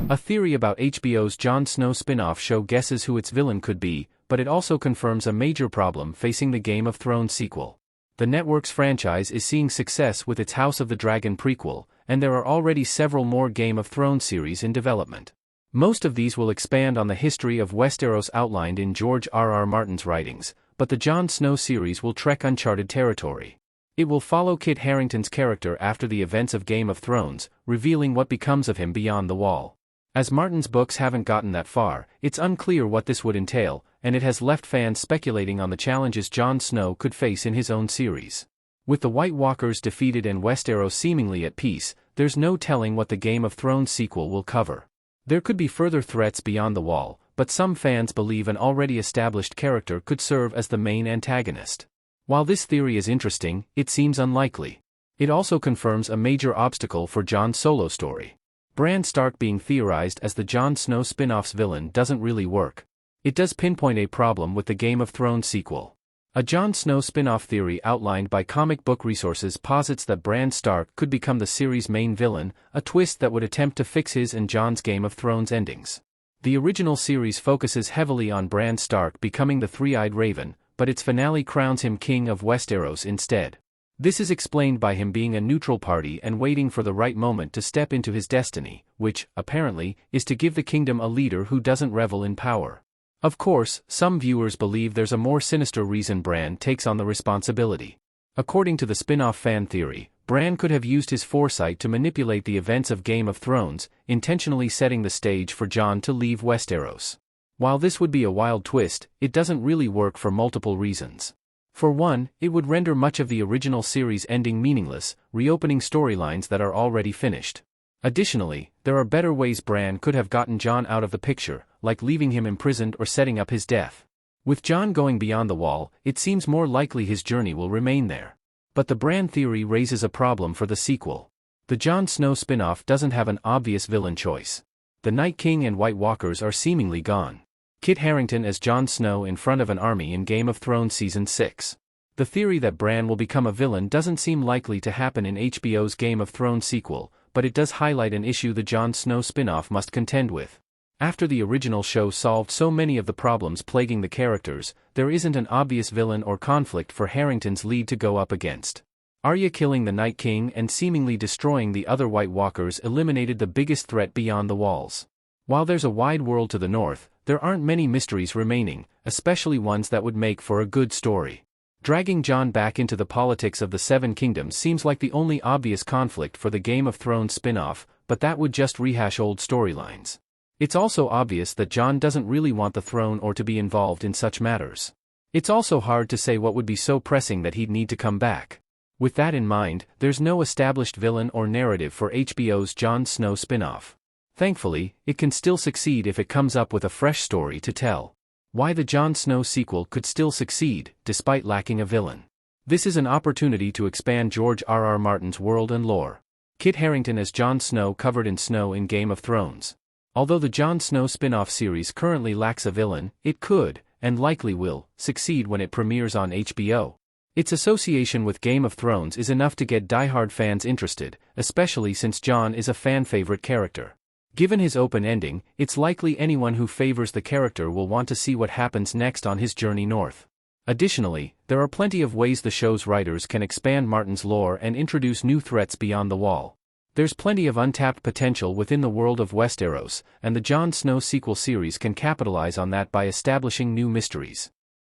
A theory about HBO's Jon Snow spin-off show guesses who its villain could be, but it also confirms a major problem facing the Game of Thrones sequel. The network's franchise is seeing success with its House of the Dragon prequel, and there are already several more Game of Thrones series in development. Most of these will expand on the history of Westeros outlined in George R.R. Martin's writings, but the Jon Snow series will trek uncharted territory. It will follow Kit Harington's character after the events of Game of Thrones, revealing what becomes of him beyond the wall. As Martin's books haven't gotten that far, it's unclear what this would entail, and it has left fans speculating on the challenges Jon Snow could face in his own series. With the White Walkers defeated and Westeros seemingly at peace, there's no telling what the Game of Thrones sequel will cover. There could be further threats beyond the wall, but some fans believe an already established character could serve as the main antagonist. While this theory is interesting, it seems unlikely. It also confirms a major obstacle for Jon's solo story. Bran Stark being theorized as the Jon Snow spin-off's villain doesn't really work. It does pinpoint a problem with the Game of Thrones sequel. A Jon Snow spin-off theory outlined by comic book resources posits that Bran Stark could become the series' main villain, a twist that would attempt to fix his and Jon's Game of Thrones endings. The original series focuses heavily on Bran Stark becoming the Three-Eyed Raven, but its finale crowns him King of Westeros instead. This is explained by him being a neutral party and waiting for the right moment to step into his destiny, which, apparently, is to give the kingdom a leader who doesn't revel in power. Of course, some viewers believe there's a more sinister reason Bran takes on the responsibility. According to the spin-off fan theory, Bran could have used his foresight to manipulate the events of Game of Thrones, intentionally setting the stage for Jon to leave Westeros. While this would be a wild twist, it doesn't really work for multiple reasons. For one, it would render much of the original series ending meaningless, reopening storylines that are already finished. Additionally, there are better ways Bran could have gotten Jon out of the picture, like leaving him imprisoned or setting up his death. With Jon going beyond the wall, it seems more likely his journey will remain there. But the Bran theory raises a problem for the sequel. The Jon Snow spin-off doesn't have an obvious villain choice. The Night King and White Walkers are seemingly gone. Kit Harington as Jon Snow in front of an army in Game of Thrones Season 6. The theory that Bran will become a villain doesn't seem likely to happen in HBO's Game of Thrones sequel, but it does highlight an issue the Jon Snow spin-off must contend with. After the original show solved so many of the problems plaguing the characters, there isn't an obvious villain or conflict for Harington's lead to go up against. Arya killing the Night King and seemingly destroying the other White Walkers eliminated the biggest threat beyond the walls. While there's a wide world to the north, there aren't many mysteries remaining, especially ones that would make for a good story. Dragging Jon back into the politics of the Seven Kingdoms seems like the only obvious conflict for the Game of Thrones spin-off, but that would just rehash old storylines. It's also obvious that Jon doesn't really want the throne or to be involved in such matters. It's also hard to say what would be so pressing that he'd need to come back. With that in mind, there's no established villain or narrative for HBO's Jon Snow spin-off. Thankfully, it can still succeed if it comes up with a fresh story to tell. Why the Jon Snow sequel could still succeed, despite lacking a villain. This is an opportunity to expand George R.R. Martin's world and lore. Kit Harington as Jon Snow covered in snow in Game of Thrones. Although the Jon Snow spin-off series currently lacks a villain, it could, and likely will, succeed when it premieres on HBO. Its association with Game of Thrones is enough to get die-hard fans interested, especially since Jon is a fan-favorite character. Given his open ending, it's likely anyone who favors the character will want to see what happens next on his journey north. Additionally, there are plenty of ways the show's writers can expand Martin's lore and introduce new threats beyond the wall. There's plenty of untapped potential within the world of Westeros, and the Jon Snow sequel series can capitalize on that by establishing new mysteries.